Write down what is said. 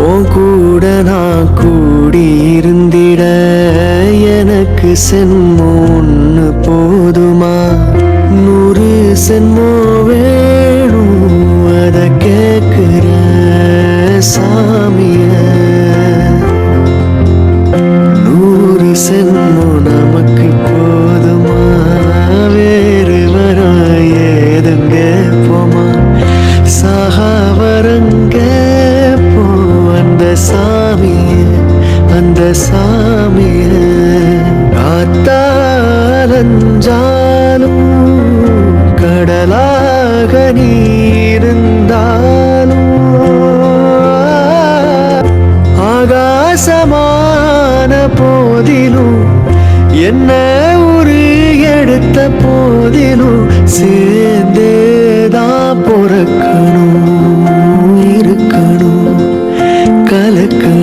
உன் கூட நான் கூடியிருந்திட எனக்கு சென்மம் ஒன்று போதுமா? 100 சென்மம் வேணும், அத கேட்கிற சாமிய. 100 சென்மம் நமக்கு போதுமா? வேறு வரம் ஏதுங்க போமா? சகாவரங்க போ அந்த சாமிய, அந்த சாமிய. காத்தாலஞ்சாலும் கடலாக நீருந்தாலும் ஆகாசமான போதிலும் என்ன ஒரு எடுத்த போதிலும் சேர்ந்தேதான் பொறக்கணும், இருக்கணும், கலக்கணும்.